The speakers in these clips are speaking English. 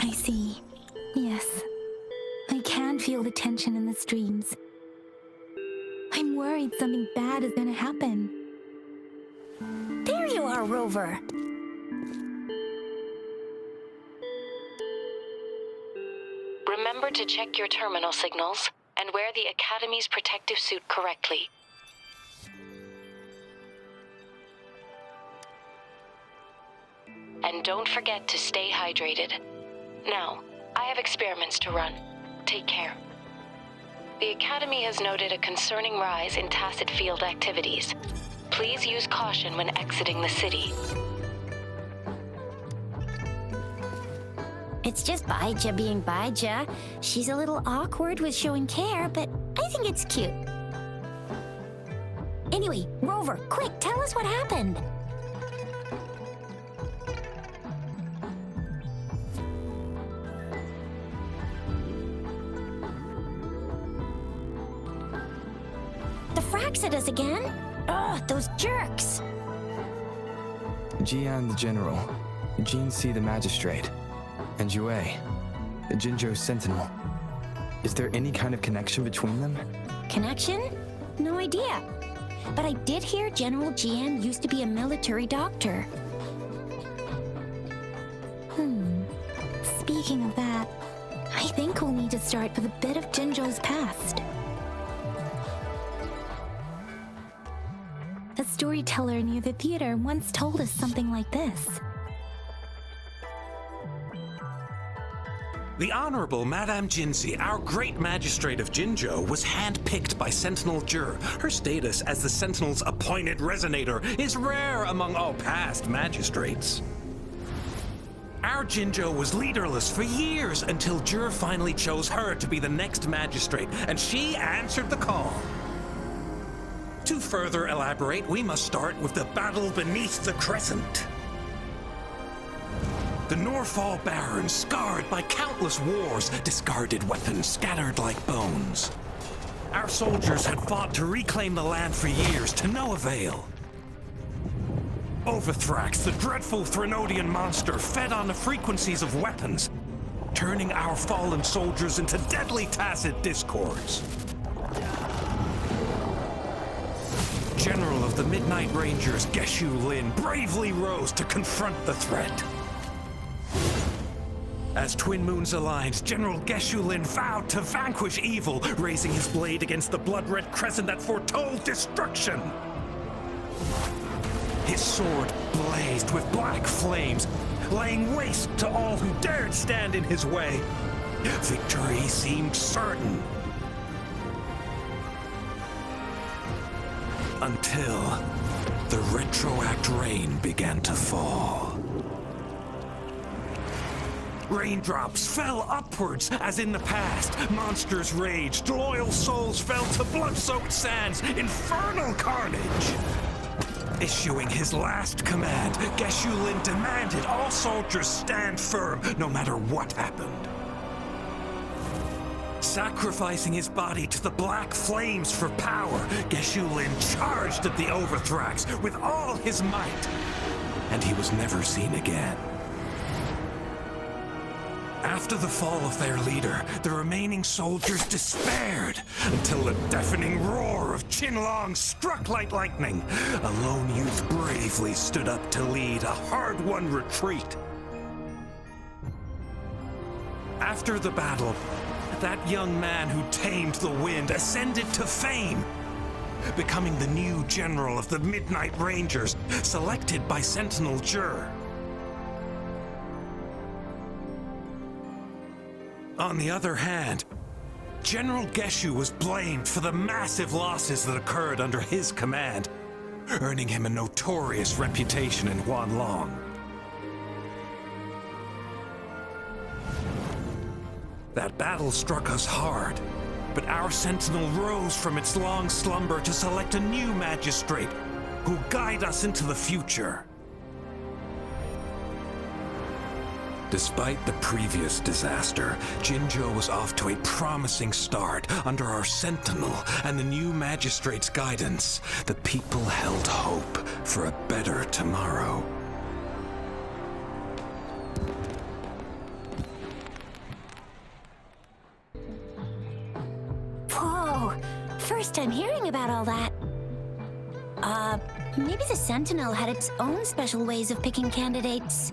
I see. Yes. I can feel the tension in the streams. I'm worried something bad is gonna happen. There you are, Rover. Remember to check your terminal signals and wear the Academy's protective suit correctly. And don't forget to stay hydrated. Now, I have experiments to run. Take care. The Academy has noted a concerning rise in tacit field activities. Please use caution when exiting the city. It's just Baija being Baija. She's a little awkward with showing care, but I think it's cute. Anyway, Rover, quick, tell us what happened. The frags at us again? Ugh, those jerks! Jian the General, Jean C the Magistrate, and Yue, the Jinzhou Sentinel. Is there any kind of connection between them? Connection? No idea. But I did hear General Jian used to be a military doctor. Speaking of that, I think we'll need to start with a bit of Jinzhou's past. A storyteller near the theater once told us something like this. The Honorable Madame Jinzi, our great magistrate of Jinzhou, was handpicked by Sentinel Jur. Her status as the Sentinel's appointed resonator is rare among all past magistrates. Our Jinzhou was leaderless for years until Jur finally chose her to be the next magistrate, and she answered the call. To further elaborate, we must start with the battle beneath the crescent. The Norfall Barons, scarred by countless wars, discarded weapons scattered like bones. Our soldiers had fought to reclaim the land for years, to no avail. Overthrax, the dreadful Threnodian monster, fed on the frequencies of weapons, turning our fallen soldiers into deadly tacit discords. General of the Midnight Rangers, Geshu Lin, bravely rose to confront the threat. As Twin Moons aligned, General Geshu Lin vowed to vanquish evil, raising his blade against the blood-red crescent that foretold destruction. His sword blazed with black flames, laying waste to all who dared stand in his way. Victory seemed certain. Until the retroact rain began to fall. Raindrops fell upwards as in the past. Monsters raged, loyal souls fell to blood-soaked sands, infernal carnage. Issuing his last command, Geshu Lin demanded all soldiers stand firm no matter what happened. Sacrificing his body to the black flames for power, Geshu Lin charged at the Overthrax with all his might, and he was never seen again. After the fall of their leader, the remaining soldiers despaired until the deafening roar of Qinlong struck like lightning. A lone youth bravely stood up to lead a hard-won retreat. After the battle, that young man who tamed the wind ascended to fame, becoming the new general of the Midnight Rangers, selected by Sentinel Jur. On the other hand, General Geshu was blamed for the massive losses that occurred under his command, earning him a notorious reputation in Huanlong. That battle struck us hard, but our Sentinel rose from its long slumber to select a new magistrate who'll guide us into the future. Despite the previous disaster, Jinzhou was off to a promising start. Under our Sentinel and the new magistrate's guidance, the people held hope for a better tomorrow. First time hearing about all that. Maybe the Sentinel had its own special ways of picking candidates.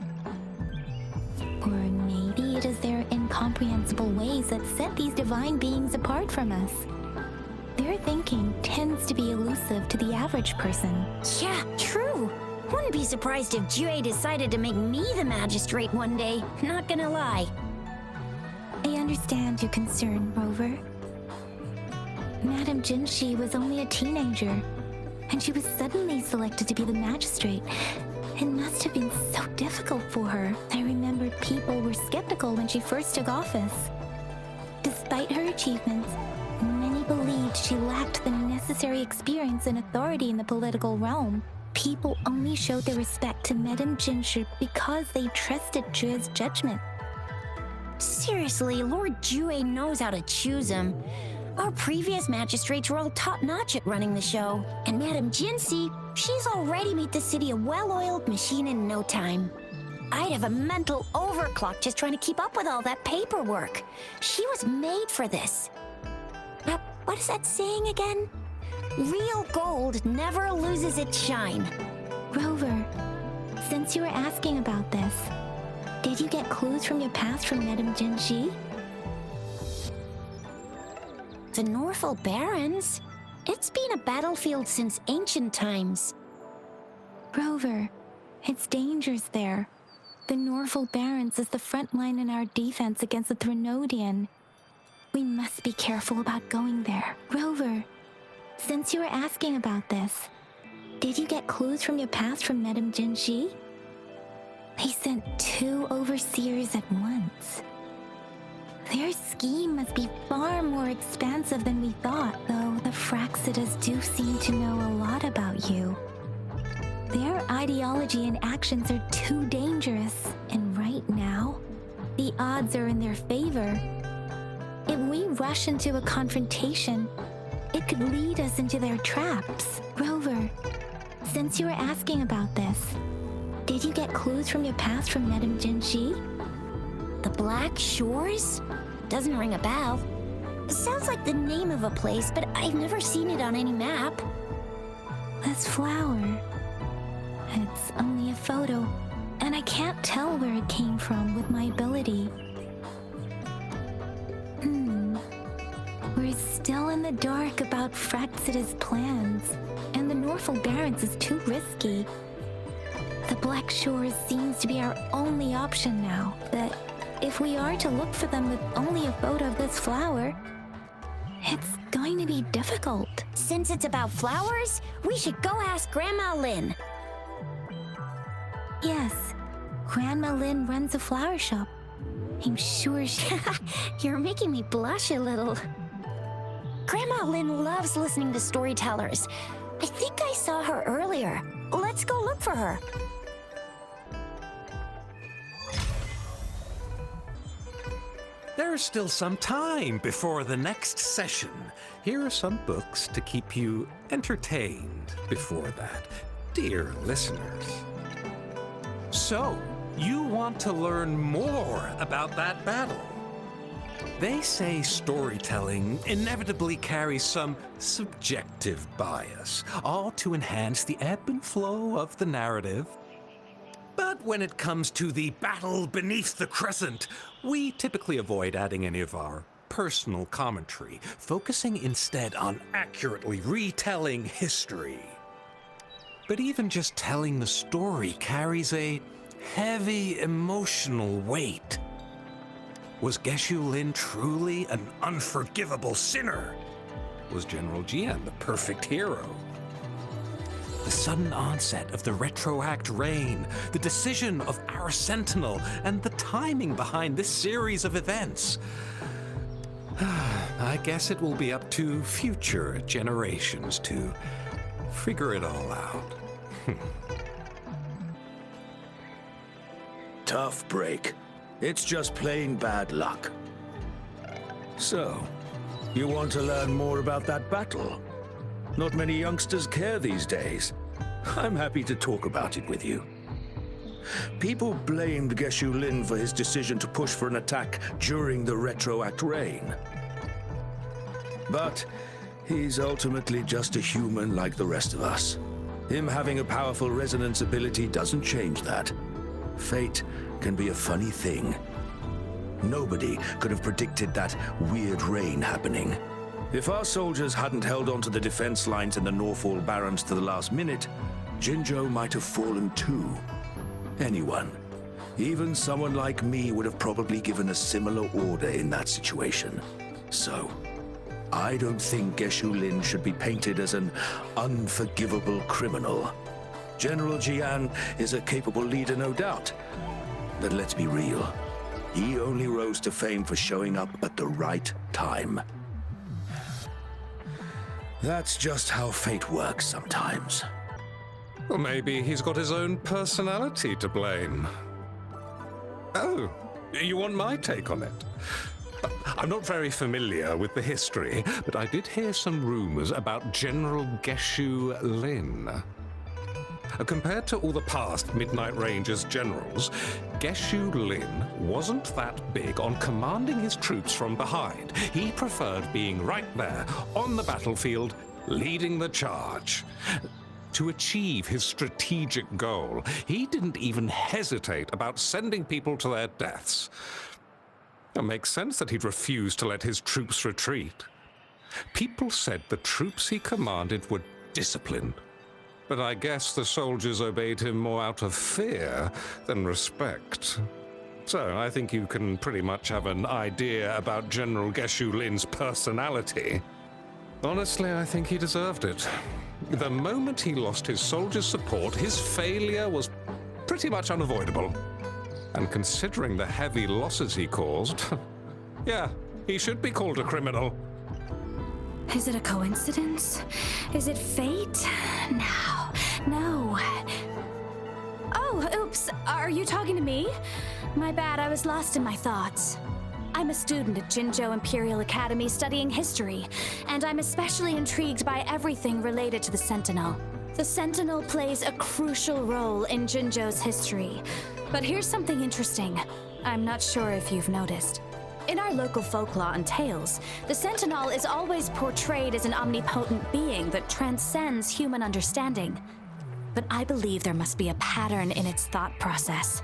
Or maybe it is their incomprehensible ways that set these divine beings apart from us. Their thinking tends to be elusive to the average person. Yeah, true. Wouldn't be surprised if Jue decided to make me the magistrate one day. Not gonna lie. I understand your concern, Rover. Madame Jinshi was only a teenager, and she was suddenly selected to be the magistrate. It must have been so difficult for her. I remember people were skeptical when she first took office. Despite her achievements, many believed she lacked the necessary experience and authority in the political realm. People only showed their respect to Madame Jinshi because they trusted Jue's judgment. Seriously, Lord Jue knows how to choose him. Our previous magistrates were all top-notch at running the show. And Madame Jinshi, she's already made the city a well-oiled machine in no time. I'd have a mental overclock just trying to keep up with all that paperwork. She was made for this. What is that saying again? Real gold never loses its shine. Rover, since you were asking about this, did you get clues from your past from Madame Jinshi? The Norfolk Barrens? It's been a battlefield since ancient times. Rover, it's dangerous there. The Norfolk Barrens is the front line in our defense against the Threnodian. We must be careful about going there. Rover, since you were asking about this, did you get clues from your past from Madame Jinshi? They sent 2 overseers at once. Their scheme must be far more expansive than we thought, though the Fraxidas do seem to know a lot about you. Their ideology and actions are too dangerous, and right now, the odds are in their favor. If we rush into a confrontation, it could lead us into their traps. Rover, since you were asking about this, did you get clues from your past from Madame Jinshi? The Black Shores? Doesn't ring a bell. Sounds like the name of a place, but I've never seen it on any map. This flower. It's only a photo, and I can't tell where it came from with my ability. We're still in the dark about Fraxida's plans, and the Norfolk Barrens is too risky. The Black Shores seems to be our only option now, but if we are to look for them with only a photo of this flower, it's going to be difficult. Since it's about flowers, we should go ask Grandma Lynn. Yes, Grandma Lynn runs a flower shop. I'm sure she... You're making me blush a little. Grandma Lynn loves listening to storytellers. I think I saw her earlier. Let's go look for her. There's still some time before the next session. Here are some books to keep you entertained before that, dear listeners. So, you want to learn more about that battle? They say storytelling inevitably carries some subjective bias, all to enhance the ebb and flow of the narrative. But when it comes to the battle beneath the crescent, we typically avoid adding any of our personal commentary, focusing instead on accurately retelling history. But even just telling the story carries a heavy emotional weight. Was Geshu Lin truly an unforgivable sinner? Was General Jian the perfect hero? The sudden onset of the retroact rain, the decision of our Sentinel, and the timing behind this series of events. I guess it will be up to future generations to figure it all out. Tough break. It's just plain bad luck. So, you want to learn more about that battle? Not many youngsters care these days. I'm happy to talk about it with you. People blamed Geshu Lin for his decision to push for an attack during the retroact rain. But He's ultimately just a human like the rest of us. Him having a powerful resonance ability doesn't change that. Fate can be a funny thing. Nobody could have predicted that weird rain happening. If our soldiers hadn't held onto the defense lines in the Norfall Barrens to the last minute, Jinzhou might have fallen too. Anyone, even someone like me, would have probably given a similar order in that situation. So, I don't think Geshu Lin should be painted as an unforgivable criminal. General Jian is a capable leader, no doubt. But let's be real. He only rose to fame for showing up at the right time. That's just how fate works sometimes. Well, maybe he's got his own personality to blame. Oh, you want my take on it? I'm not very familiar with the history, but I did hear some rumors about General Geshu Lin. Compared to all the past Midnight Rangers generals, Geshu Lin wasn't that big on commanding his troops from behind. He preferred being right there, on the battlefield, leading the charge. To achieve his strategic goal, he didn't even hesitate about sending people to their deaths. It makes sense that he'd refuse to let his troops retreat. People said the troops he commanded were disciplined, but I guess the soldiers obeyed him more out of fear than respect. So I think you can pretty much have an idea about General Geshu Lin's personality. Honestly, I think he deserved it. The moment he lost his soldiers' support, his failure was pretty much unavoidable. And considering the heavy losses he caused, yeah, he should be called a criminal. Is it a coincidence? Is it fate? No. Oh, oops. Are you talking to me? My bad, I was lost in my thoughts. I'm a student at Jinzhou Imperial Academy studying history, and I'm especially intrigued by everything related to the Sentinel. The Sentinel plays a crucial role in Jinzhou's history. But here's something interesting. I'm not sure if you've noticed. In our local folklore and tales, the Sentinel is always portrayed as an omnipotent being that transcends human understanding. But I believe there must be a pattern in its thought process.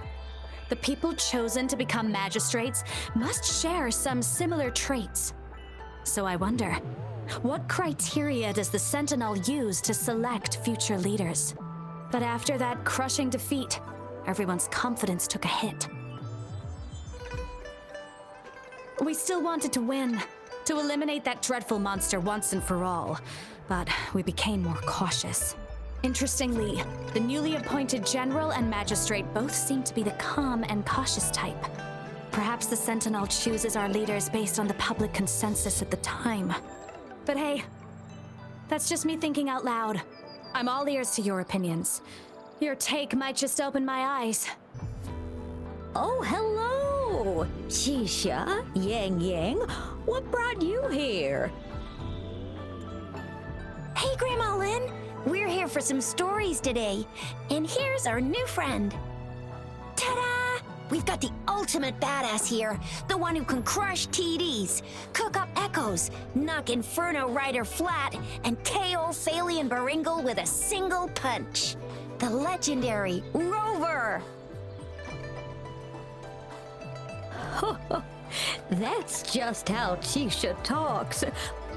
The people chosen to become magistrates must share some similar traits. So I wonder, what criteria does the Sentinel use to select future leaders? But after that crushing defeat, everyone's confidence took a hit. We still wanted to win, to eliminate that dreadful monster once and for all, but we became more cautious. Interestingly, the newly appointed general and magistrate both seem to be the calm and cautious type. Perhaps the Sentinel chooses our leaders based on the public consensus at the time. But hey, that's just me thinking out loud. I'm all ears to your opinions. Your take might just open my eyes. Oh, hello! Shisha, Yang, what brought you here? Hey, Grandma Lin. We're here for some stories today. And here's our new friend. Ta-da! We've got the ultimate badass here. The one who can crush TDs, cook up echoes, knock Inferno Rider flat, and KO Phalian Baringle with a single punch. The legendary Rover! That's just how Chisha talks.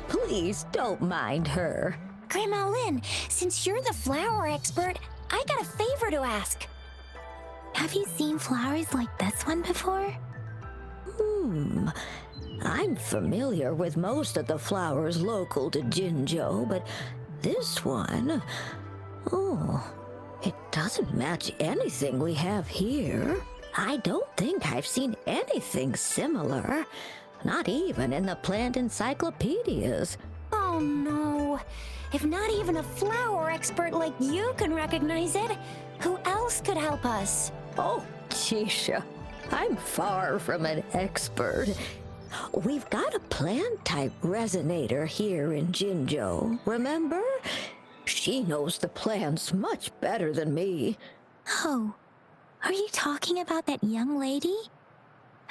Please don't mind her. Grandma Lin, since you're the flower expert, I got a favor to ask. Have you seen flowers like this one before? I'm familiar with most of the flowers local to Jinzhou, but this one... Oh, it doesn't match anything we have here. I don't think I've seen anything similar. Not even in the plant encyclopedias. Oh no. If not even a flower expert like you can recognize it, who else could help us? Oh, Chisha, I'm far from an expert. We've got a plant-type resonator here in Jinzhou, remember? She knows the plants much better than me. Oh, are you talking about that young lady?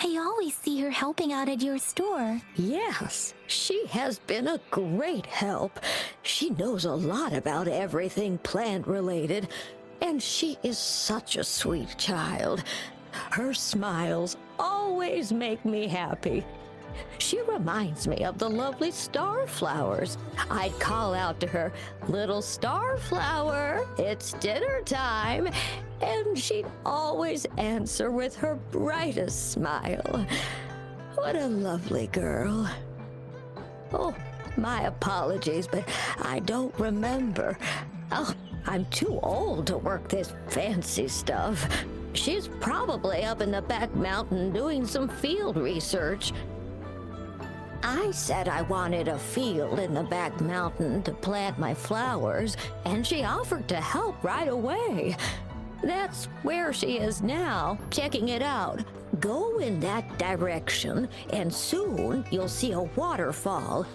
I always see her helping out at your store. Yes, she has been a great help. She knows a lot about everything plant-related, and she is such a sweet child. Her smiles always make me happy. She reminds me of the lovely starflowers. I'd call out to her, "Little starflower, it's dinner time," and she'd always answer with her brightest smile. What a lovely girl. Oh, my apologies, but I don't remember. Oh, I'm too old to work this fancy stuff. She's probably up in the back mountain doing some field research. I said I wanted a field in the back mountain to plant my flowers, and she offered to help right away. That's where she is now, checking it out. Go in that direction, and soon you'll see a waterfall.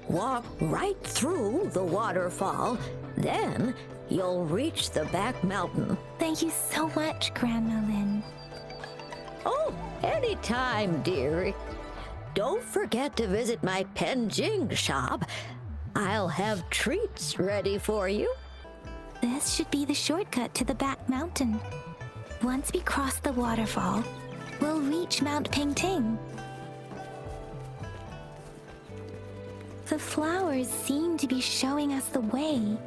Walk right through the waterfall, then you'll reach the back mountain. Thank you so much, Grandma Lynn. Oh, anytime, dearie. Don't forget to visit my Penjing shop. I'll have treats ready for you. This should be the shortcut to the back mountain. Once we cross the waterfall, we'll reach Mount Pingting. The flowers seem to be showing us the way.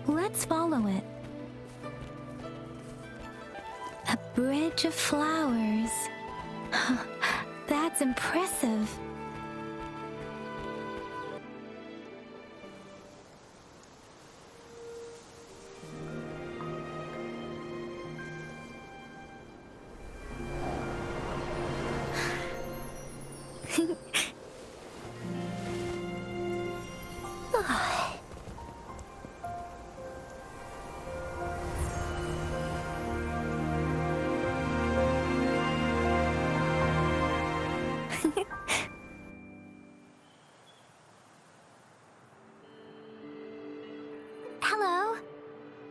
Let's follow it. A bridge of flowers. That's impressive. Hello?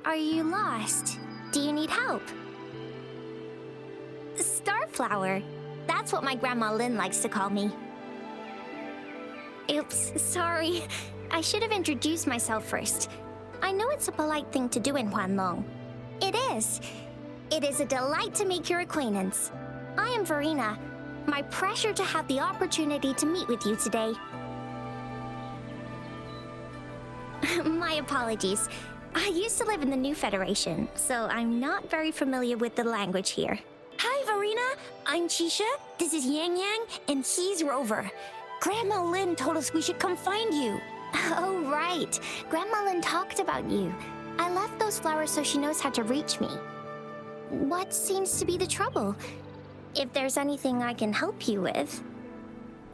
Are you lost? Do you need help? Starflower. That's what my Grandma Lynn likes to call me. Oops, sorry. I should have introduced myself first. I know it's a polite thing to do in Huanlong. It is. It is a delight to make your acquaintance. I am Verena. My pleasure to have the opportunity to meet with you today. My apologies. I used to live in the New Federation, so I'm not very familiar with the language here. Hi, Verena. I'm Chisha. This is Yang Yang, and he's Rover. Grandma Lynn told us we should come find you. Oh, right. Grandma Lynn talked about you. I left those flowers so she knows how to reach me. What seems to be the trouble? If there's anything I can help you with.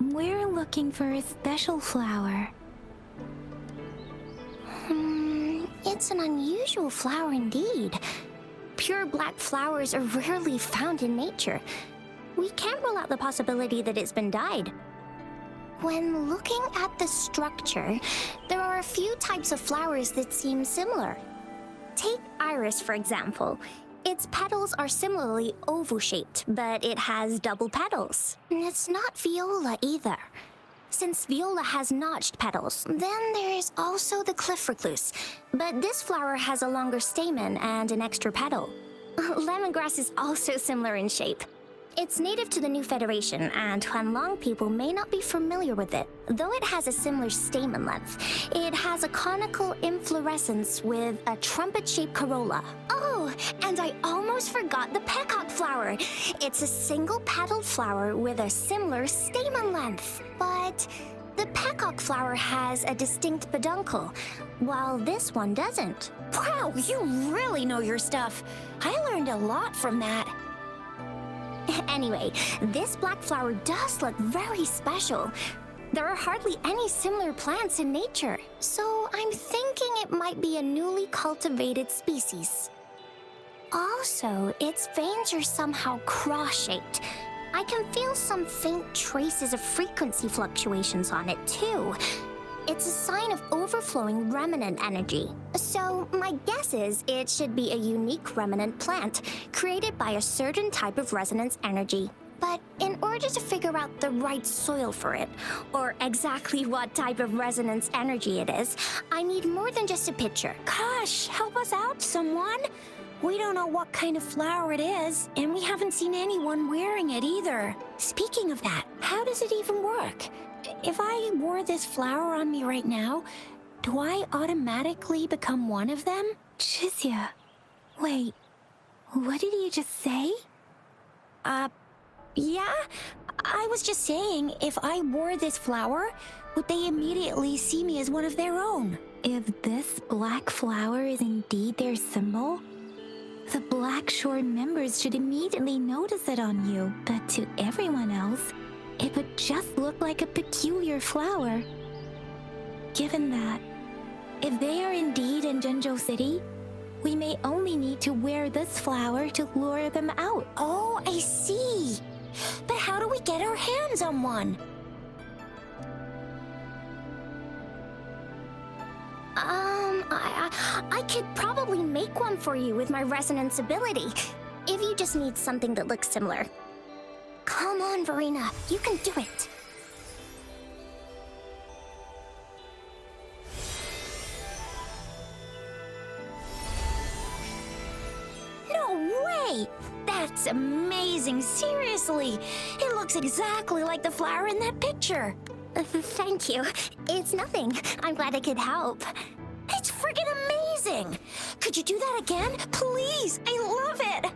We're looking for a special flower. It's an unusual flower indeed. Pure black flowers are rarely found in nature. We can't rule out the possibility that it's been dyed. When looking at the structure, there are a few types of flowers that seem similar. Take iris, for example. Its petals are similarly oval-shaped, but it has double petals. It's not viola either. Since viola has notched petals, then there is also the cliff recluse. But this flower has a longer stamen and an extra petal. Lemongrass is also similar in shape. It's native to the New Federation, and Huanlong people may not be familiar with it. Though it has a similar stamen length, it has a conical inflorescence with a trumpet-shaped corolla. Oh, and I almost forgot the peacock flower. It's a single-petaled flower with a similar stamen length. But the peacock flower has a distinct peduncle, while this one doesn't. Wow, you really know your stuff. I learned a lot from that. Anyway, this black flower does look very special. There are hardly any similar plants in nature, so I'm thinking it might be a newly cultivated species. Also, its veins are somehow cross-shaped. I can feel some faint traces of frequency fluctuations on it, too. It's a sign of overflowing remnant energy. So, my guess is it should be a unique remnant plant created by a certain type of resonance energy. But in order to figure out the right soil for it, or exactly what type of resonance energy it is, I need more than just a picture. Gosh, help us out, someone! We don't know what kind of flower it is, and we haven't seen anyone wearing it either. Speaking of that, how does it even work? If I wore this flower on me right now, do I automatically become one of them? Chizia, wait, what did you just say? Yeah? I was just saying, if I wore this flower, would they immediately see me as one of their own? If this black flower is indeed their symbol, the Black Shore members should immediately notice it on you, but to everyone else, it would just look like a peculiar flower. Given that, if they are indeed in Jinzhou City, we may only need to wear this flower to lure them out. Oh, I see. But how do we get our hands on one? I could probably make one for you with my resonance ability, if you just need something that looks similar. Come on, Verena, you can do it. No way! That's amazing, seriously! It looks exactly like the flower in that picture. Thank you. It's nothing. I'm glad I could help. It's freaking amazing! Could you do that again? Please! I love it!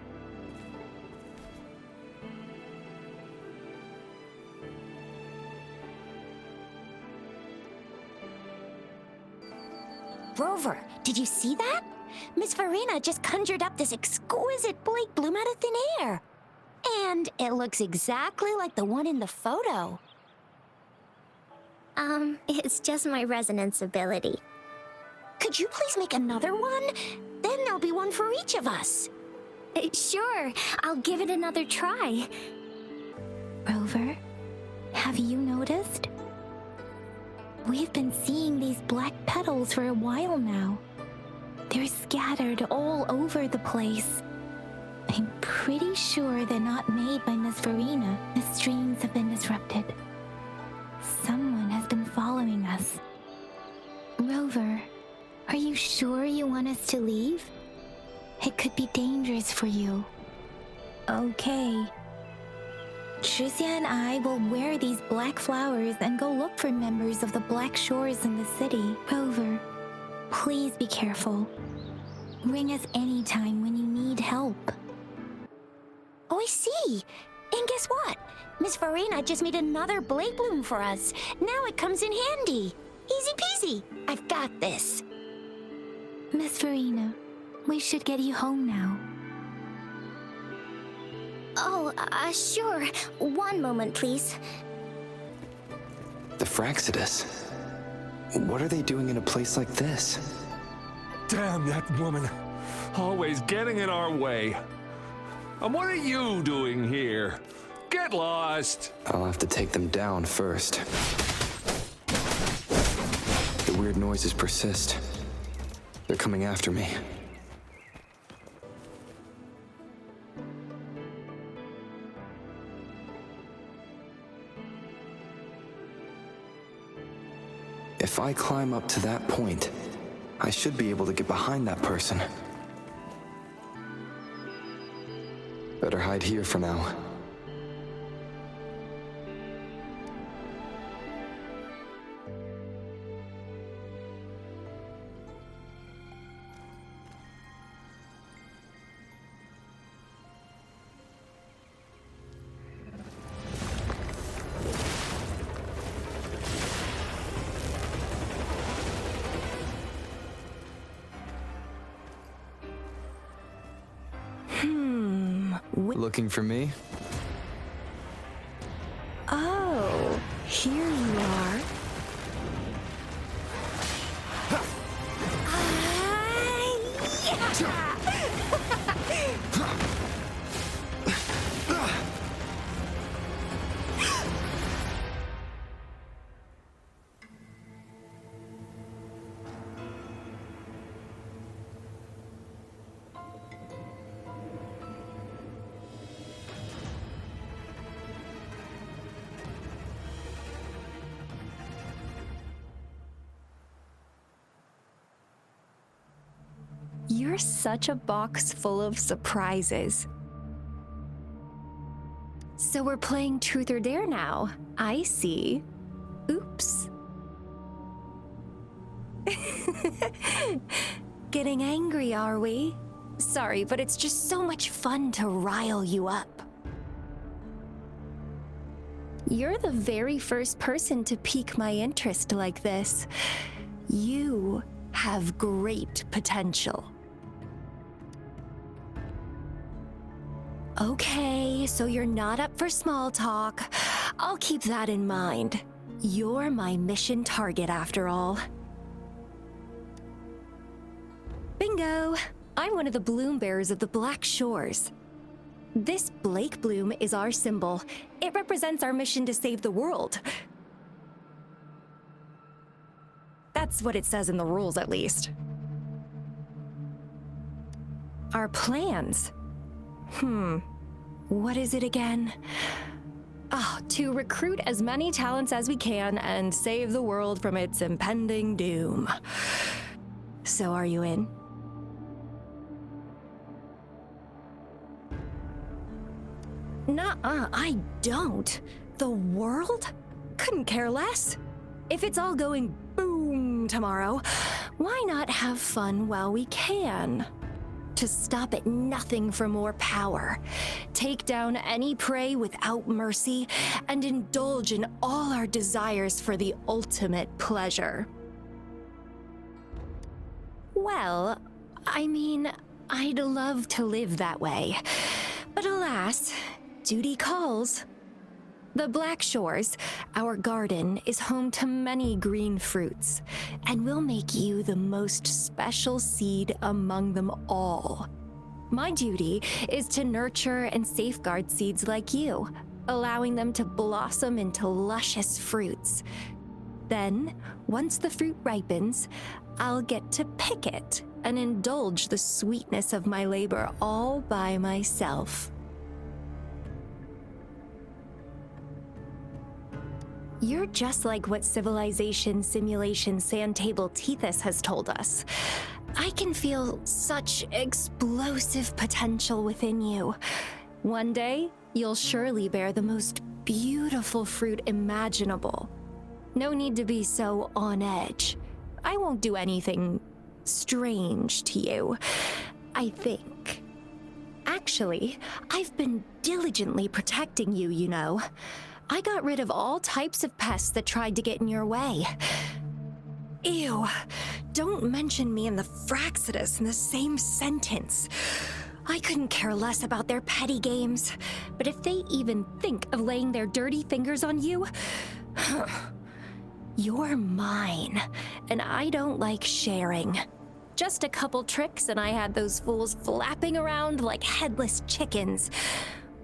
Rover, did you see that? Miss Verena just conjured up this exquisite Blake bloom out of thin air. And it looks exactly like the one in the photo. It's just my resonance ability. Could you please make another one? Then there'll be one for each of us. Sure, I'll give it another try. Rover, have you noticed? We've been seeing these black petals for a while now. They're scattered all over the place. I'm pretty sure they're not made by Miss Verena. The streams have been disrupted. Someone has been following us. Rover, are you sure you want us to leave? It could be dangerous for you. Okay. Tricia and I will wear these black flowers and go look for members of the Black Shores in the city. Rover, please be careful. Ring us anytime when you need help. Oh, I see. And guess what? Miss Verena just made another Blake bloom for us. Now it comes in handy. Easy peasy. I've got this. Miss Verena, we should get you home now. Oh, sure. One moment, please. The Fraxidus. What are they doing in a place like this? Damn that woman. Always getting in our way. And what are you doing here? Get lost! I'll have to take them down first. The weird noises persist. They're coming after me. If I climb up to that point, I should be able to get behind that person. Better hide here for now. Looking for me? Oh, here you are. You're such a box full of surprises. So we're playing Truth or Dare now. I see. Oops. Getting angry, are we? Sorry, but it's just so much fun to rile you up. You're the very first person to pique my interest like this. You have great potential. Okay, so you're not up for small talk. I'll keep that in mind. You're my mission target after all. Bingo! I'm one of the bloom bearers of the Black Shores. This Blake bloom is our symbol. It represents our mission to save the world. That's what it says in the rules, at least. Our plans? What is it again? To recruit as many talents as we can and save the world from its impending doom. So are you in? Nuh-uh, I don't. The world? Couldn't care less. If it's all going boom tomorrow, why not have fun while we can? To stop at nothing for more power, take down any prey without mercy, and indulge in all our desires for the ultimate pleasure. Well, I mean, I'd love to live that way, but alas, duty calls. The Black Shores, our garden, is home to many green fruits, and will make you the most special seed among them all. My duty is to nurture and safeguard seeds like you, allowing them to blossom into luscious fruits. Then, once the fruit ripens, I'll get to pick it and indulge the sweetness of my labor all by myself. You're just like what Civilization Simulation Sandtable Tethys has told us. I can feel such explosive potential within you. One day, you'll surely bear the most beautiful fruit imaginable. No need to be so on edge. I won't do anything strange to you, I think. Actually, I've been diligently protecting you, you know. I got rid of all types of pests that tried to get in your way. Ew, don't mention me and the Fraxidus in the same sentence. I couldn't care less about their petty games, but if they even think of laying their dirty fingers on you, you're mine, and I don't like sharing. Just a couple tricks and I had those fools flapping around like headless chickens.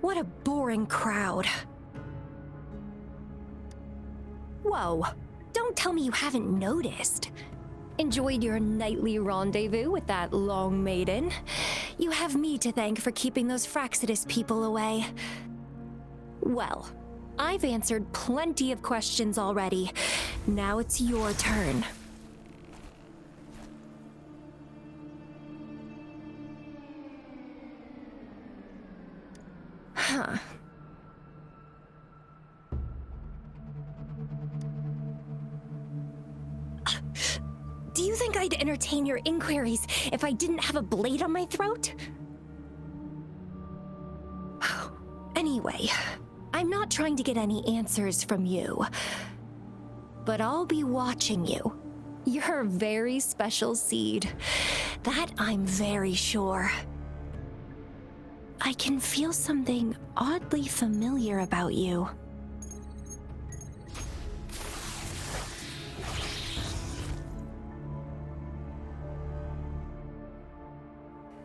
What a boring crowd. Whoa, don't tell me you haven't noticed. Enjoyed your nightly rendezvous with that long maiden. You have me to thank for keeping those Fraxidus people away. Well, I've answered plenty of questions already. Now it's your turn. Huh. Do you think I'd entertain your inquiries if I didn't have a blade on my throat? Anyway, I'm not trying to get any answers from you, but I'll be watching you. You're a very special seed. That I'm very sure. I can feel something oddly familiar about you.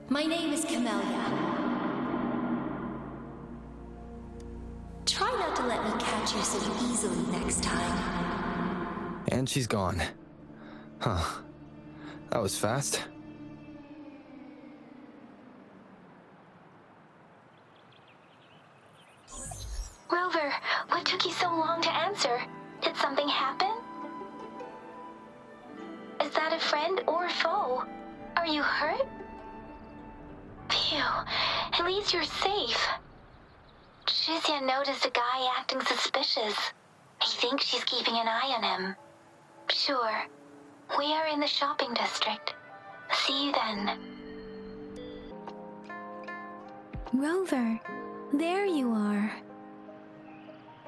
My name is Camellia. Try not to let me catch you so easily next time. And she's gone. Huh. That was fast. Rover, what took you so long to answer? Did something happen? Is that a friend or foe? Are you hurt? Phew, at least you're safe. Shizia noticed a guy acting suspicious. I think she's keeping an eye on him. Sure. We are in the shopping district. See you then. Rover, there you are.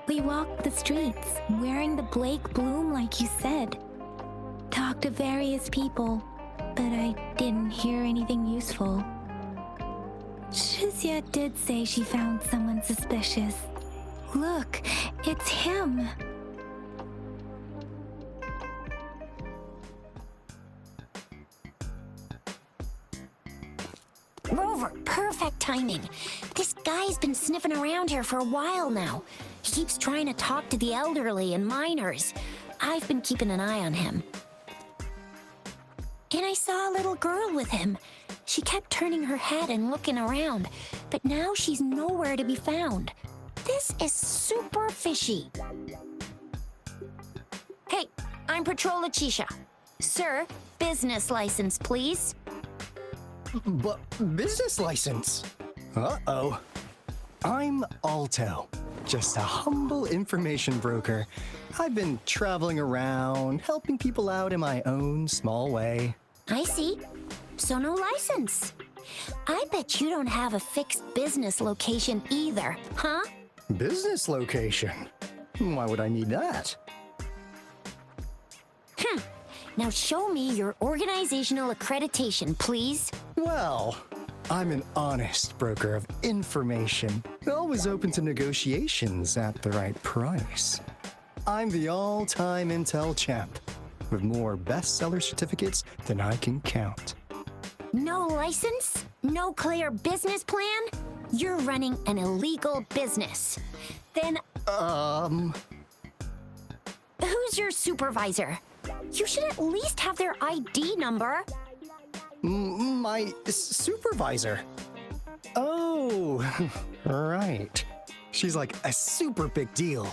We walked the streets, wearing the Blake bloom like you said. Talked to various people, but I didn't hear anything useful. Shizia did say she found someone suspicious. Look, it's him. Rover, perfect timing. This guy's been sniffing around here for a while now. He keeps trying to talk to the elderly and minors. I've been keeping an eye on him. And I saw a little girl with him. She kept turning her head and looking around, but now she's nowhere to be found. This is super fishy. Hey, I'm Patrol Letitia. Sir, business license, please. But business license? Uh-oh. I'm Alto, just a humble information broker. I've been traveling around, helping people out in my own small way. I see. So no license. I bet you don't have a fixed business location either, huh? Business location? Why would I need that? Now show me your organizational accreditation, please. Well, I'm an honest broker of information, always open to negotiations at the right price. I'm the all-time Intel champ, with more bestseller certificates than I can count. No license? No clear business plan? You're running an illegal business. Then, who's your supervisor? You should at least have their ID number. My supervisor? Oh, right. She's like a super big deal.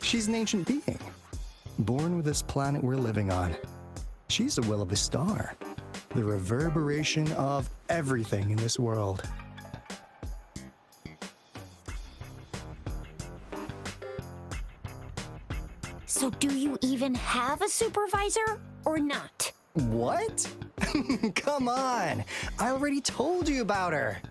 She's an ancient being, born with this planet we're living on. She's the will of the star, the reverberation of everything in this world. So do you even have a supervisor or not? What? Come on! I already told you about her.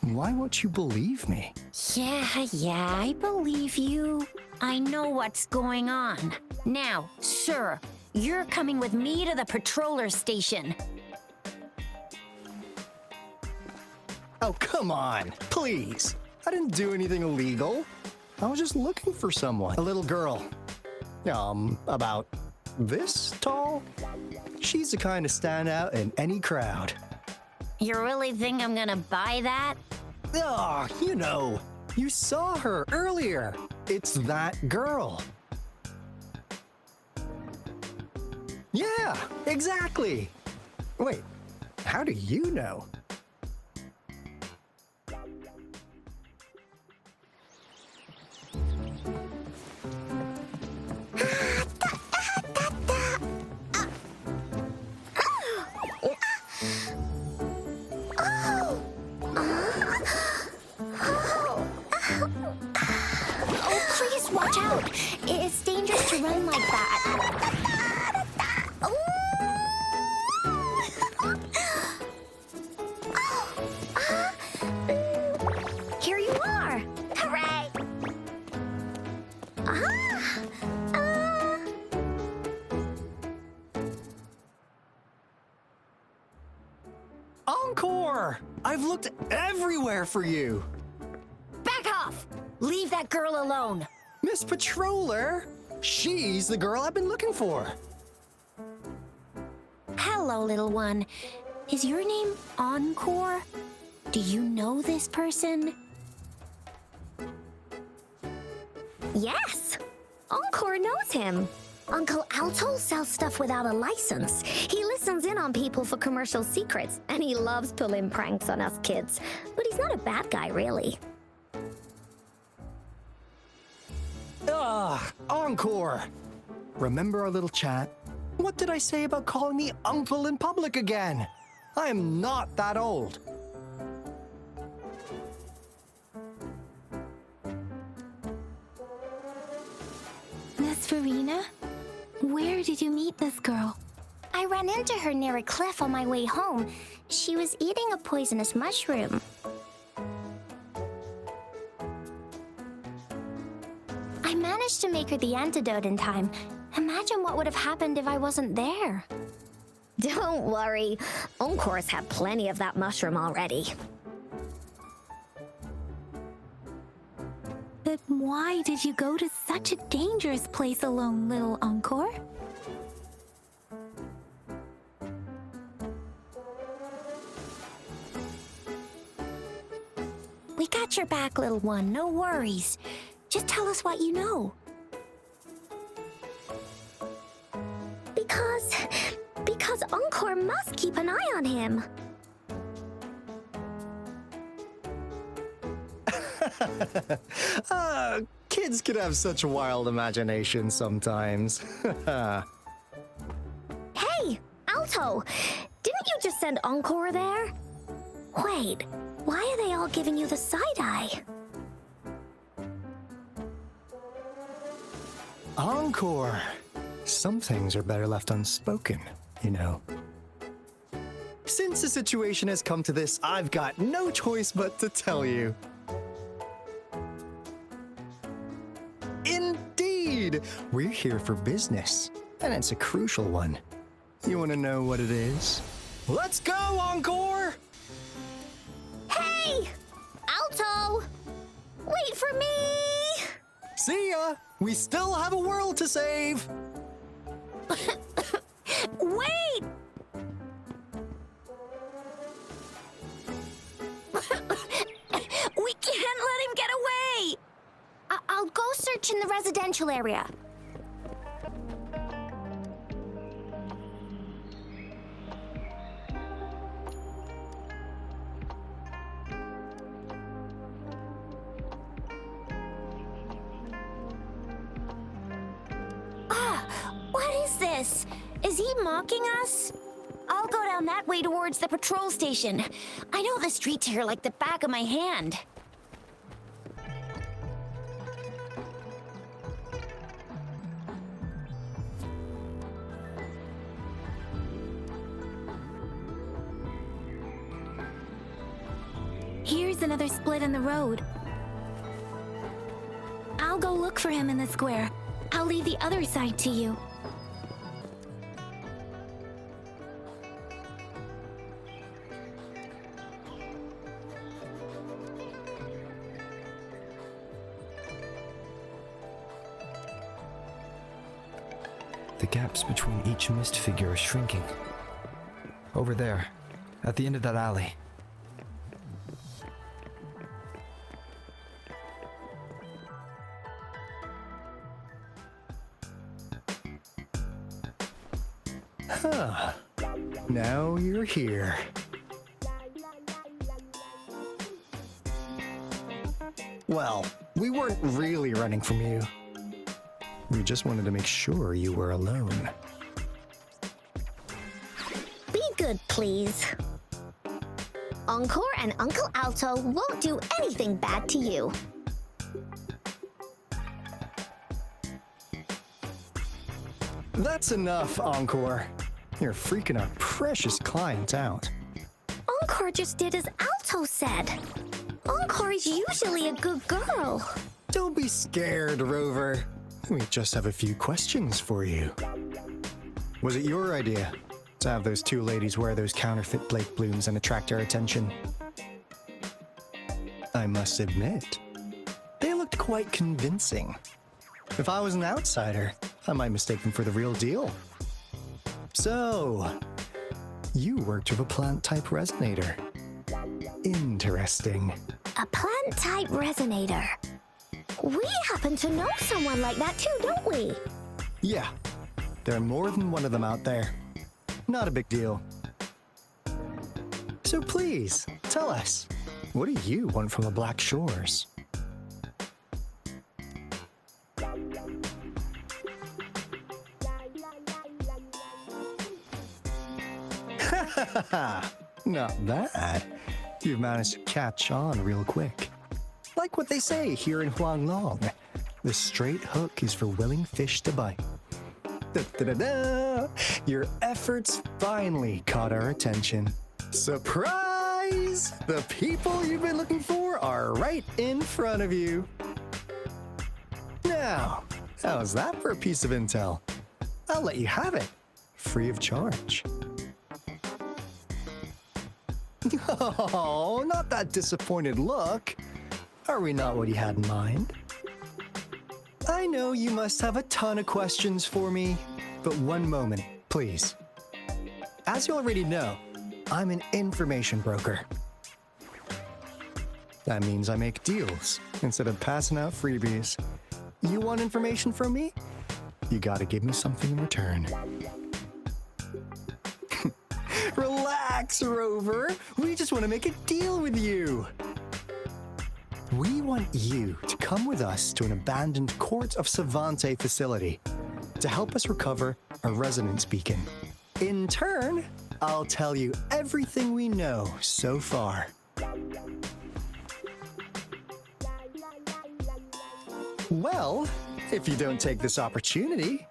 Why won't you believe me? Yeah, I believe you. I know what's going on. Now, sir, you're coming with me to the patroller station. Oh, come on, please. I didn't do anything illegal. I was just looking for someone. A little girl. About this tall? She's the kind to stand out in any crowd. You really think I'm gonna buy that? Ah, you saw her earlier. It's that girl. Yeah, exactly. Wait, how do you know? Please watch out! It's dangerous to run like that. Here you are! Hooray! Encore! I've looked everywhere for you. Back off! Leave that girl alone. Miss Patroller, she's the girl I've been looking for. Hello, little one. Is your name Encore? Do you know this person? Yes, Encore knows him. Uncle Alto sells stuff without a license. He listens in on people for commercial secrets, and he loves pulling pranks on us kids. But he's not a bad guy, really. Encore! Remember our little chat? What did I say about calling me uncle in public again? I am not that old. Miss Farina? Where did you meet this girl? I ran into her near a cliff on my way home. She was eating a poisonous mushroom. I managed to make her the antidote in time. Imagine what would have happened if I wasn't there. Don't worry. Encore's had plenty of that mushroom already. But why did you go to such a dangerous place alone, little Encore? We got your back, little one. No worries. Just tell us what you know. Because Encore must keep an eye on him. Kids can have such wild imaginations sometimes. Hey, Alto! Didn't you just send Encore there? Wait, why are they all giving you the side-eye? Encore! Some things are better left unspoken, you know. Since the situation has come to this, I've got no choice but to tell you. Indeed! We're here for business, and it's a crucial one. You want to know what it is? Let's go, Encore! Hey! Alto! Wait for me! See ya! We still have a world to save! Wait! We can't let him get away! I'll go search in the residential area. What is this? Is he mocking us? I'll go down that way towards the patrol station. I know the streets here like the back of my hand. Here's another split in the road. I'll go look for him in the square. I'll leave the other side to you. The gaps between each mist figure are shrinking. Over there, at the end of that alley. Huh. Now you're here. Well, we weren't really running from you. We just wanted to make sure you were alone. Be good, please. Encore and Uncle Alto won't do anything bad to you. That's enough, Encore. You're freaking our precious client out. Encore just did as Alto said. Encore is usually a good girl. Don't be scared, Rover. We just have a few questions for you. Was it your idea to have those two ladies wear those counterfeit Blake blooms and attract our attention? I must admit, they looked quite convincing. If I was an outsider, I might mistake them for the real deal. So, you worked with a plant-type resonator. Interesting. A plant-type resonator. We happen to know someone like that too, don't we? Yeah, there are more than one of them out there. Not a big deal. So please, tell us, what do you want from the Black Shores? Not bad. You've managed to catch on real quick. Like what they say here in Huanglong, the straight hook is for willing fish to bite. Da-da-da-da! Your efforts finally caught our attention. Surprise! The people you've been looking for are right in front of you. Now, how's that for a piece of intel? I'll let you have it, free of charge. Oh, not that disappointed look. Are we not what you had in mind? I know you must have a ton of questions for me, but one moment, please. As you already know, I'm an information broker. That means I make deals instead of passing out freebies. You want information from me? You gotta give me something in return. Relax, Rover. We just want to make a deal with you. We want you to come with us to an abandoned Court of Savante facility to help us recover a resonance beacon. In turn, I'll tell you everything we know so far. Well, if you don't take this opportunity,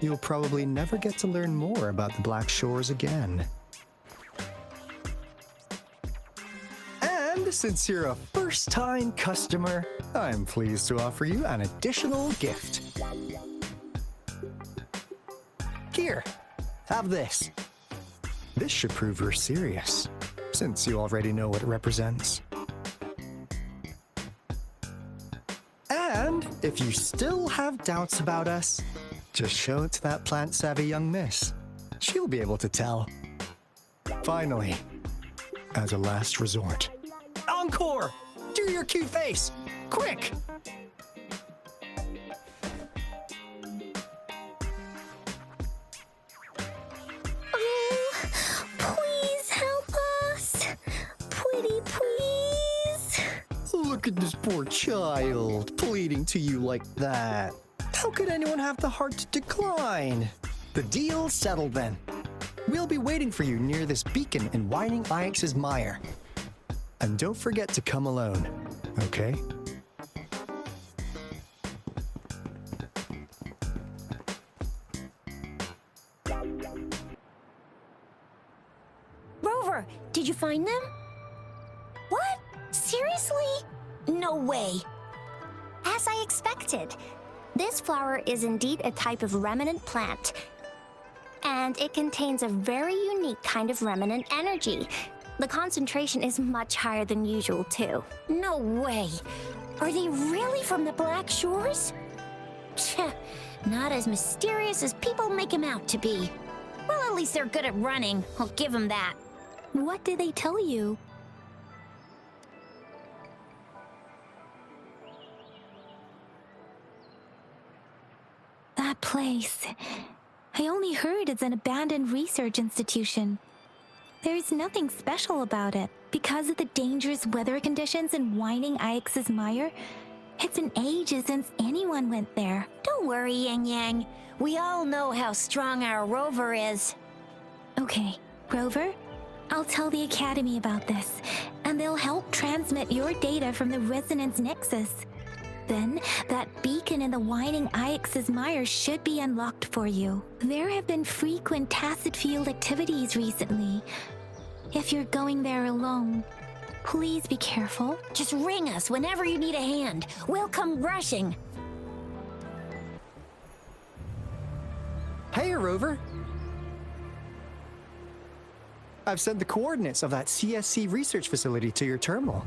you'll probably never get to learn more about the Black Shores again. And since you're a first-time customer, I'm pleased to offer you an additional gift. Here, have this. This should prove you're serious, since you already know what it represents. And if you still have doubts about us, just show it to that plant-savvy young miss. She'll be able to tell. Finally, as a last resort. Encore! Do your cute face! Quick! Oh, please help us. Pretty please. Look at this poor child, pleading to you like that. How could anyone have the heart to decline? The deal's settled then. We'll be waiting for you near this beacon in Whining Ix's mire. And don't forget to come alone, okay? Rover, did you find them? What? Seriously? No way. As I expected, this flower is indeed a type of remnant plant. And it contains a very unique kind of remnant energy. The concentration is much higher than usual, too. No way. Are they really from the Black Shores? Tch, not as mysterious as people make them out to be. Well, at least they're good at running. I'll give them that. What did they tell you? That place. I only heard it's an abandoned research institution. There's nothing special about it. Because of the dangerous weather conditions in Whining Ix's mire, it's been ages since anyone went there. Don't worry, Yang Yang. We all know how strong our Rover is. Okay, Rover, I'll tell the Academy about this, and they'll help transmit your data from the Resonance Nexus. Then, that beacon in the Whining Ix's mire should be unlocked for you. There have been frequent tacit field activities recently. If you're going there alone, please be careful. Just ring us whenever you need a hand. We'll come rushing. Hey, Rover. I've sent the coordinates of that CSC research facility to your terminal.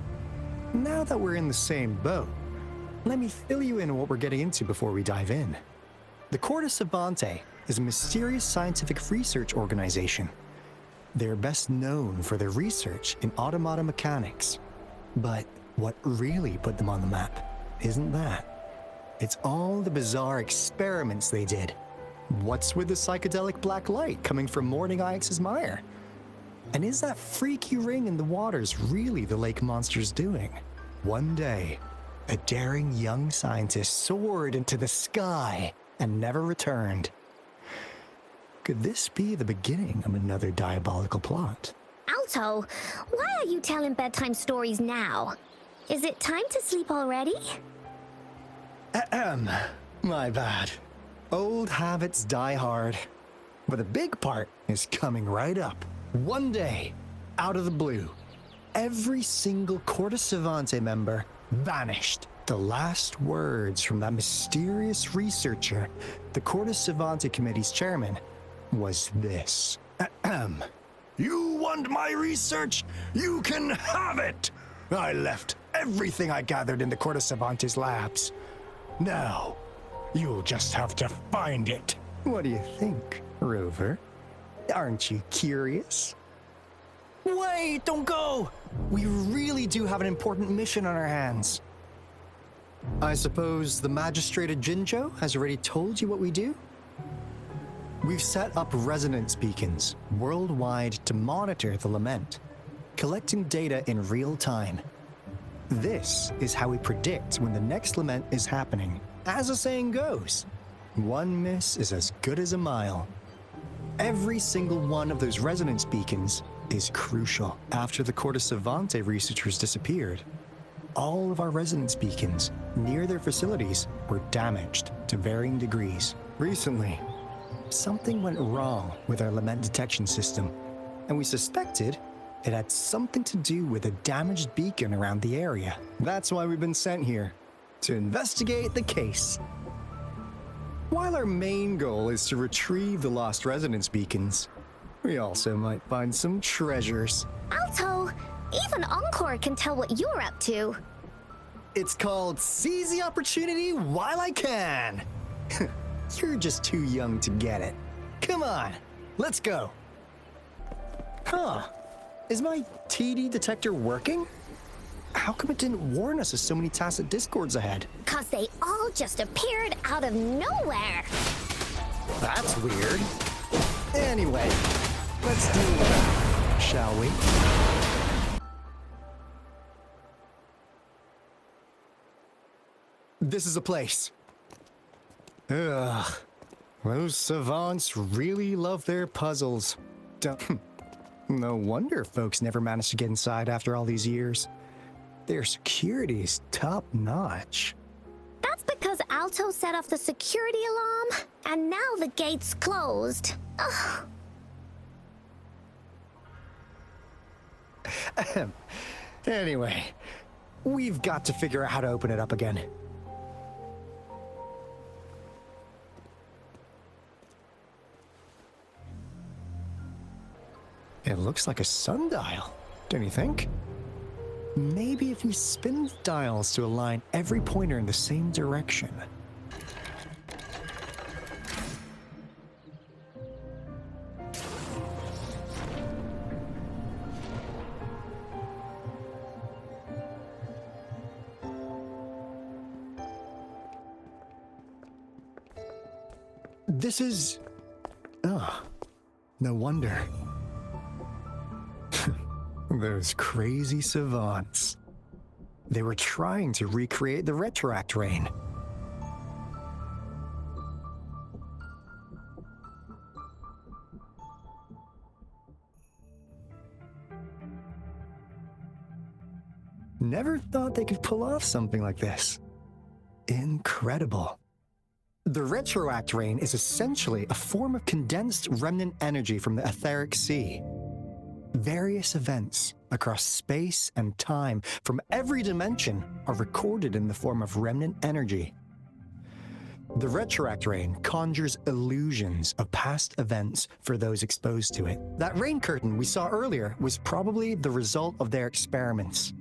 Now that we're in the same boat, let me fill you in on what we're getting into before we dive in. The Court of Savante is a mysterious scientific research organization. They're best known for their research in automata mechanics. But what really put them on the map isn't that. It's all the bizarre experiments they did. What's with the psychedelic black light coming from Morning Ix's mire? And is that freaky ring in the waters really the lake monster's doing? One day, a daring young scientist soared into the sky and never returned. Could this be the beginning of another diabolical plot? Alto, why are you telling bedtime stories now? Is it time to sleep already? Ahem. My bad. Old habits die hard. But the big part is coming right up. One day, out of the blue, every single Corte Savante member vanished. The last words from that mysterious researcher, the Corte Savante Committee's chairman, was this. Ahem. You want my research? You can have it! I left everything I gathered in the Corte Savante's labs. Now, you'll just have to find it. What do you think, Rover? Aren't you curious? Wait, don't go! We really do have an important mission on our hands. I suppose the magistrate at Jinzhou has already told you what we do? We've set up resonance beacons worldwide to monitor the lament, collecting data in real time. This is how we predict when the next lament is happening. As the saying goes, one miss is as good as a mile. Every single one of those resonance beacons is crucial. After the Corte Savante researchers disappeared, all of our resonance beacons near their facilities were damaged to varying degrees. Recently, something went wrong with our lament detection system, and we suspected it had something to do with a damaged beacon around the area. That's why we've been sent here, to investigate the case. While our main goal is to retrieve the lost resonance beacons, we also might find some treasures. Alto, even Encore can tell what you're up to. It's called Seize the Opportunity While I Can. You're just too young to get it. Come on, let's go. Huh, is my TD detector working? How come it didn't warn us of so many tacit discords ahead? 'Cause they all just appeared out of nowhere. That's weird. Anyway, let's deal with that, shall we? This is a place. Ugh. Those savants really love their puzzles. No wonder folks never managed to get inside after all these years. Their security is top-notch. That's because Alto set off the security alarm, and now the gate's closed. Ugh. Anyway, we've got to figure out how to open it up again. It looks like a sundial, don't you think? Maybe if we spin the dials to align every pointer in the same direction. This is... Oh, no wonder. Those crazy savants. They were trying to recreate the retroact rain. Never thought they could pull off something like this. Incredible. The retroact rain is essentially a form of condensed remnant energy from the etheric sea. Various events across space and time from every dimension are recorded in the form of remnant energy. The retroact rain conjures illusions of past events for those exposed to it. That rain curtain we saw earlier was probably the result of their experiments.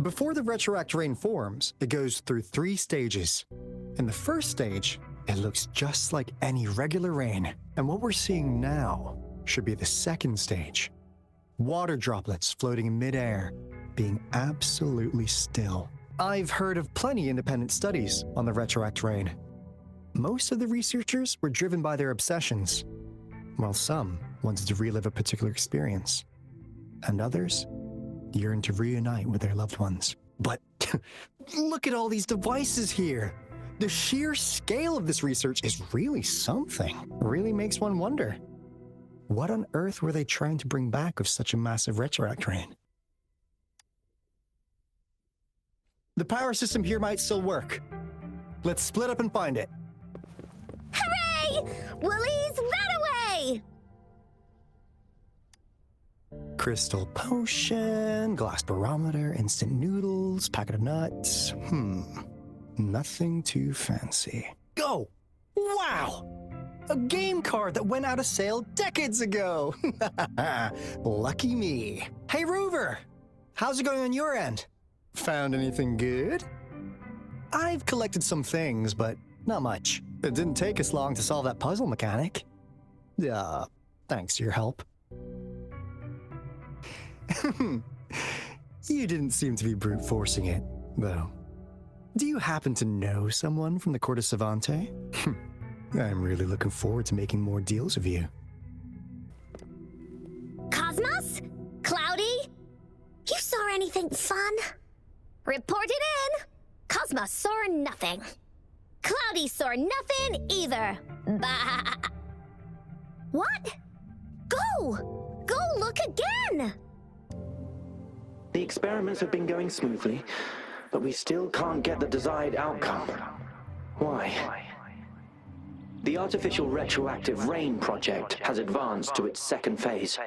Before the retroact rain forms, it goes through 3 stages. In the first stage, it looks just like any regular rain, and what we're seeing now should be the second stage. Water droplets floating in midair, being absolutely still. I've heard of plenty independent studies on the retroact rain. Most of the researchers were driven by their obsessions, while some wanted to relive a particular experience, and others yearned to reunite with their loved ones. But look at all these devices here. The sheer scale of this research is really something. Really makes one wonder. What on earth were they trying to bring back with such a massive retroact rain? The power system here might still work. Let's split up and find it. Hooray! Woolies ran away! Crystal potion, glass barometer, instant noodles, packet of nuts. Nothing too fancy. Oh! Wow! A game card that went out of sale decades ago! Lucky me. Hey, Rover! How's it going on your end? Found anything good? I've collected some things, but not much. It didn't take us long to solve that puzzle mechanic. Thanks to your help. You didn't seem to be brute forcing it, though. Do you happen to know someone from the Court of Savante? I'm really looking forward to making more deals with you. Cosmos? Cloudy? You saw anything fun? Report it in! Cosmos saw nothing. Cloudy saw nothing either. Bah! What? Go! Go look again! The experiments have been going smoothly, but we still can't get the desired outcome. Why? The artificial retroactive rain project has advanced to its second phase.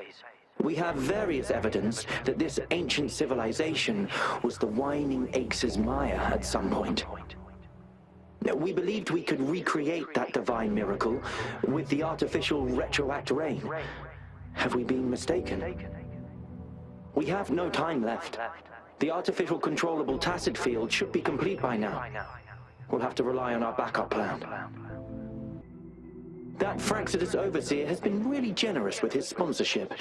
We have various evidence that this ancient civilization was the Whining Aches' Maya at some point. We believed we could recreate that divine miracle with the artificial retroact rain. Have we been mistaken? We have no time left. The artificial controllable tacit field should be complete by now. We'll have to rely on our backup plan. That Fraxidus overseer has been really generous with his sponsorship.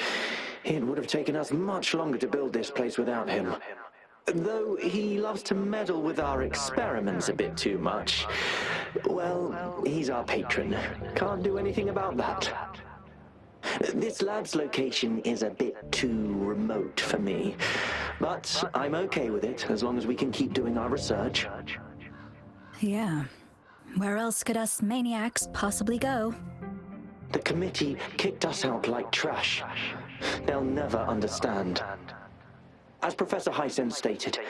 It would have taken us much longer to build this place without him. Though he loves to meddle with our experiments a bit too much. Well, he's our patron. Can't do anything about that. This lab's location is a bit too remote for me, but I'm okay with it as long as we can keep doing our research. Yeah. Where else could us maniacs possibly go? The committee kicked us out like trash. They'll never understand. As Professor Hysen stated,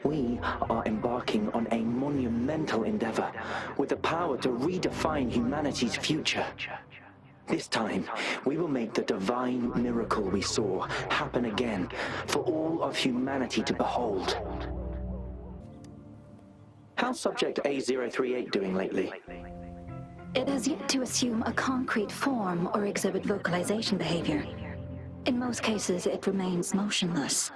we are embarking on a monumental endeavor with the power to redefine humanity's future. This time, we will make the divine miracle we saw happen again for all of humanity to behold. How's Subject A038 doing lately? It has yet to assume a concrete form or exhibit vocalization behavior. In most cases, it remains motionless.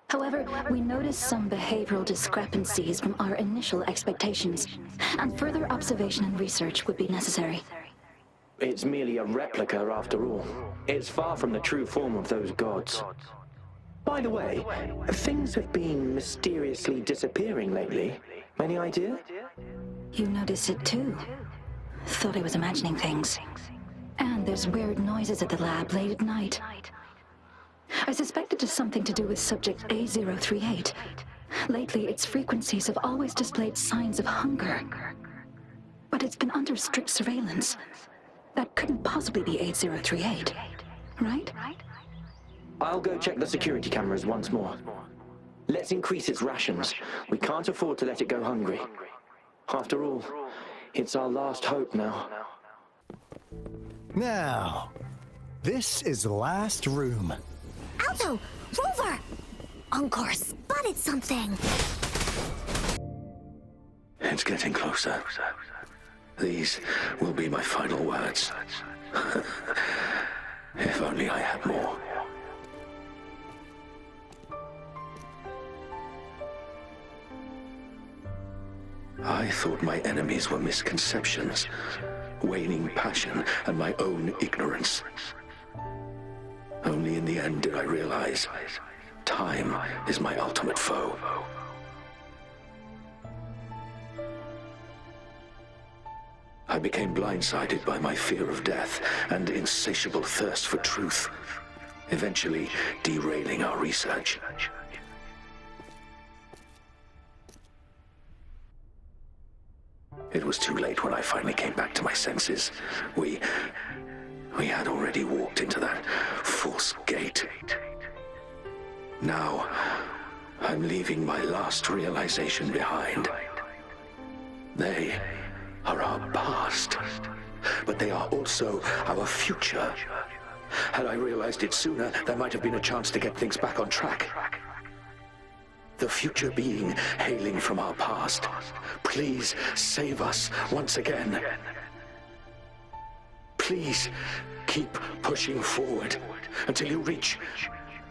However, we noticed some behavioral discrepancies from our initial expectations, and further observation and research would be necessary. It's merely a replica after all. It's far from the true form of those gods. By the way, things have been mysteriously disappearing lately. Any idea? You noticed it too. Thought I was imagining things. And there's weird noises at the lab late at night. I suspect it is something to do with Subject A038. Lately, its frequencies have always displayed signs of hunger. But it's been under strict surveillance. That couldn't possibly be 8038, right? I'll go check the security cameras once more. Let's increase its rations. We can't afford to let it go hungry. After all, it's our last hope now. Now, this is the last room. Alto! Rover! Encore spotted something! It's getting closer. These will be my final words. If only I had more. I thought my enemies were misconceptions, waning passion, and my own ignorance. Only in the end did I realize time is my ultimate foe. I became blindsided by my fear of death and insatiable thirst for truth, eventually derailing our research. It was too late when I finally came back to my senses. We had already walked into that false gate. Now, I'm leaving my last realization behind. They are our past, but they are also our future. Had I realized it sooner, there might have been a chance to get things back on track. The future being hailing from our past. Please save us once again. Please keep pushing forward until you reach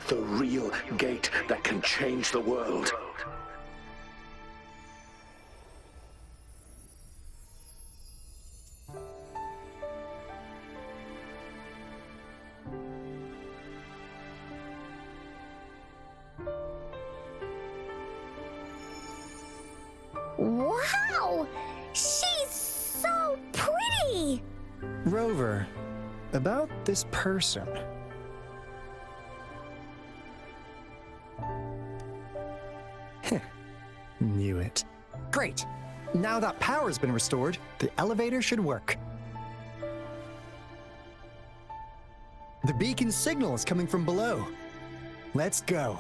the real gate that can change the world. Wow! She's so pretty! Rover, about this person. Knew it. Great! Now that power's been restored, the elevator should work. The beacon signal is coming from below. Let's go.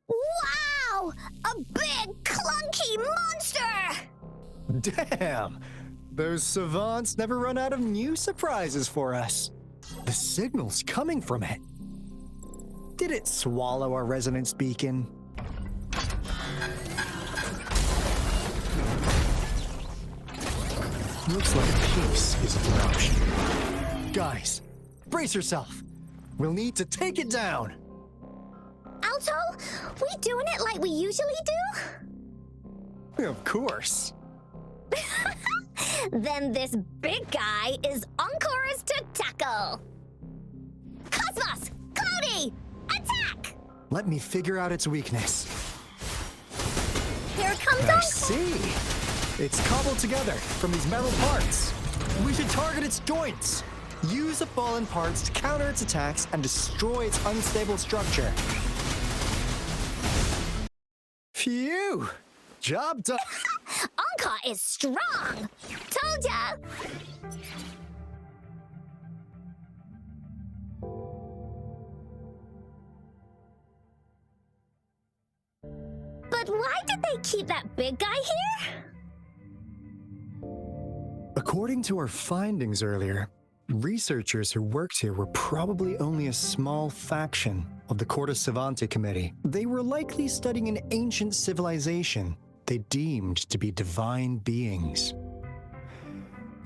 Wow! A big, clunky monster! Damn! Those savants never run out of new surprises for us. The signal's coming from it. Did it swallow our resonance beacon? Looks like peace isn't an option. Guys, brace yourself. We'll need to take it down. Alto, we doing it like we usually do? Of course. Then this big guy is Encore's to tackle. Cosmos! Cloudy! Attack! Let me figure out its weakness. Here comes I Encore! see. It's cobbled together from these metal parts. We should target its joints. Use the fallen parts to counter its attacks and destroy its unstable structure. Phew! Job done. Encore is strong! Told ya! But why did they keep that big guy here? According to our findings earlier, researchers who worked here were probably only a small faction of the Corte Savante Committee. They were likely studying an ancient civilization they deemed to be divine beings,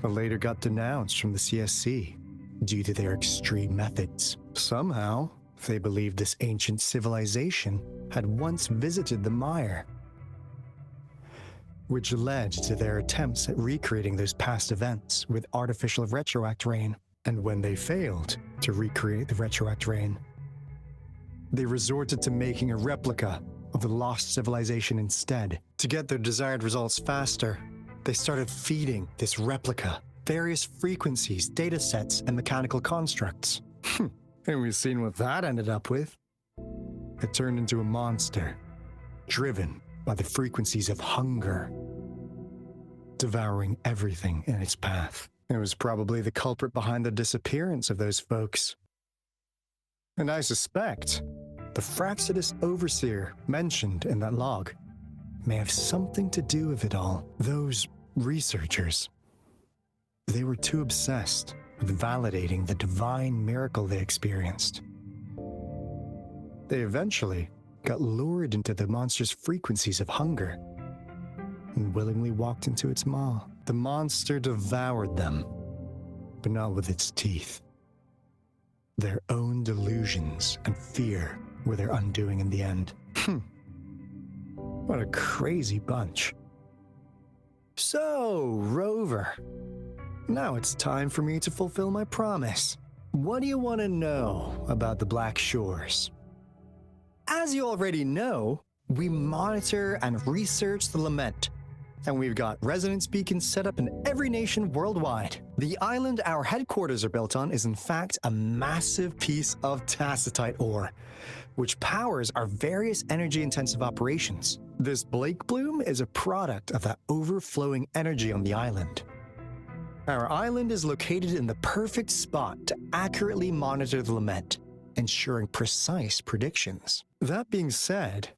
but later got denounced from the CSC due to their extreme methods. Somehow, they believed this ancient civilization had once visited the mire, which led to their attempts at recreating those past events with artificial retroact rain. And when they failed to recreate the retroact rain, they resorted to making a replica of the lost civilization instead. To get their desired results faster, they started feeding this replica various frequencies, data sets, and mechanical constructs. And we've seen what that ended up with. It turned into a monster, driven by the frequencies of hunger, devouring everything in its path. It was probably the culprit behind the disappearance of those folks. And I suspect the Fraxidus Overseer mentioned in that log may have something to do with it all. Those researchers, they were too obsessed with validating the divine miracle they experienced. They eventually got lured into the monster's frequencies of hunger and willingly walked into its maw. The monster devoured them, but not with its teeth. Their own delusions and fear were their undoing in the end. What a crazy bunch. So, Rover, now it's time for me to fulfill my promise. What do you want to know about the Black Shores? As you already know, we monitor and research the Lament, And we've got resonance beacons set up in every nation worldwide. The island our headquarters are built on is in fact a massive piece of tacitite ore, which powers our various energy-intensive operations. This Blake bloom is a product of that overflowing energy on the island. Our island is located in the perfect spot to accurately monitor the lament, ensuring precise predictions. That being said,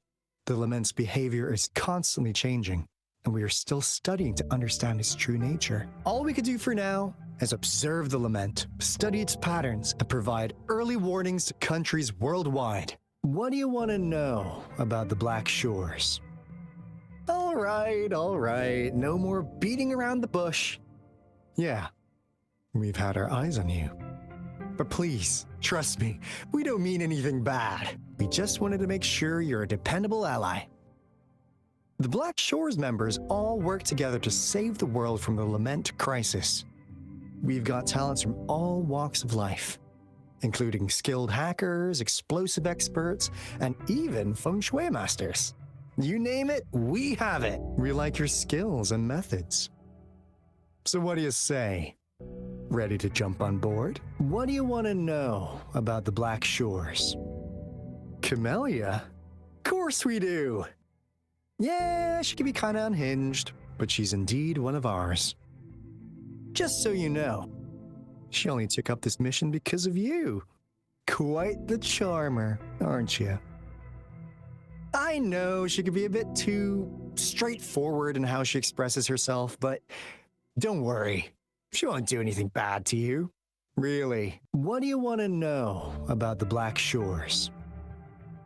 the lament's behavior is constantly changing, and we are still studying to understand its true nature. All we can do for now is observe the lament, study its patterns, and provide early warnings to countries worldwide. What do you want to know about the Black Shores? All right, no more beating around the bush. Yeah, we've had our eyes on you. But please, trust me, we don't mean anything bad. We just wanted to make sure you're a dependable ally. The Black Shores members all work together to save the world from the lament crisis. We've got talents from all walks of life, including skilled hackers, explosive experts, and even feng shui masters. You name it, we have it. We like your skills and methods. So what do you say? Ready to jump on board? What do you want to know about the Black Shores? Camellia? Of course we do! Yeah, she can be kinda unhinged, but she's indeed one of ours. Just so you know, she only took up this mission because of you. Quite the charmer, aren't you? I know she can be a bit too straightforward in how she expresses herself, but don't worry. She won't do anything bad to you. Really, what do you want to know about the Black Shores?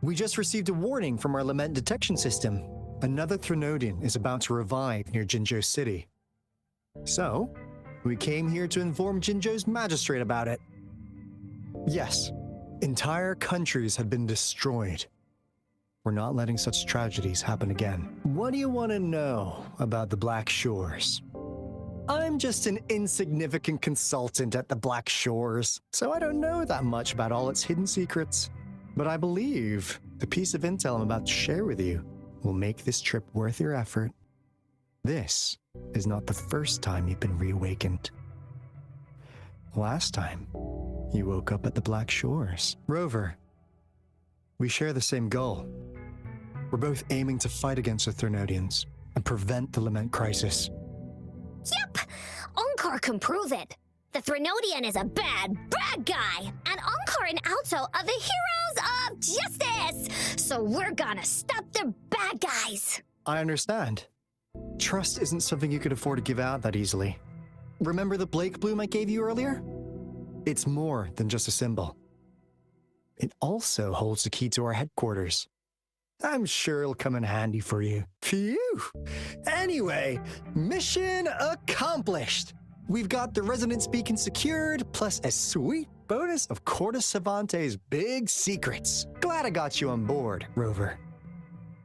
We just received a warning from our lament detection system. Another Threnodian is about to revive near Jinzhou City. So, we came here to inform Jinzhou's magistrate about it. Yes, entire countries have been destroyed. We're not letting such tragedies happen again. What do you want to know about the Black Shores? I'm just an insignificant consultant at the Black Shores, so I don't know that much about all its hidden secrets. But I believe the piece of intel I'm about to share with you will make this trip worth your effort. This is not the first time you've been reawakened. Last time, you woke up at the Black Shores. Rover, we share the same goal. We're both aiming to fight against the Threnodians and prevent the lament crisis. Yep! Onkar can prove it. The Threnodian is a bad guy, and Onkar and Alto are the heroes of justice! So we're gonna stop the bad guys! I understand. Trust isn't something you could afford to give out that easily. Remember the Blake bloom I gave you earlier? It's more than just a symbol. It also holds the key to our headquarters. I'm sure it'll come in handy for you. Phew! Anyway, mission accomplished! We've got the resonance beacon secured, plus a sweet bonus of Cortes Savante's big secrets. Glad I got you on board, Rover.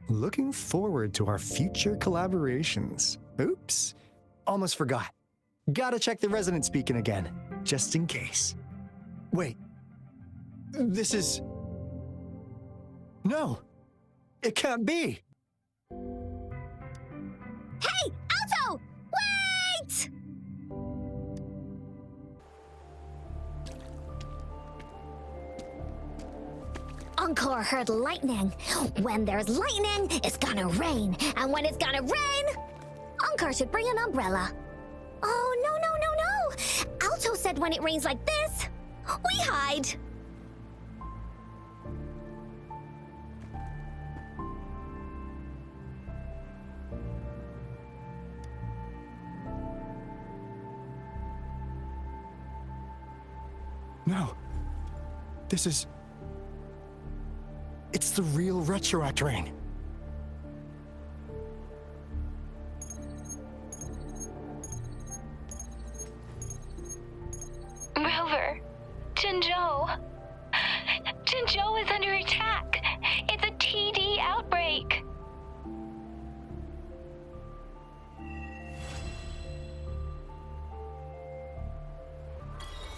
Looking forward to our future collaborations. Oops, almost forgot. Gotta check the resonance beacon again, just in case. Wait, this is... No, it can't be. Hey, Alto! Wait! Onkar heard lightning. When there's lightning, it's gonna rain. And when it's gonna rain, Onkar should bring an umbrella. Oh, no. Alto said when it rains like this, we hide. No. This is... It's the real Retroact Rain.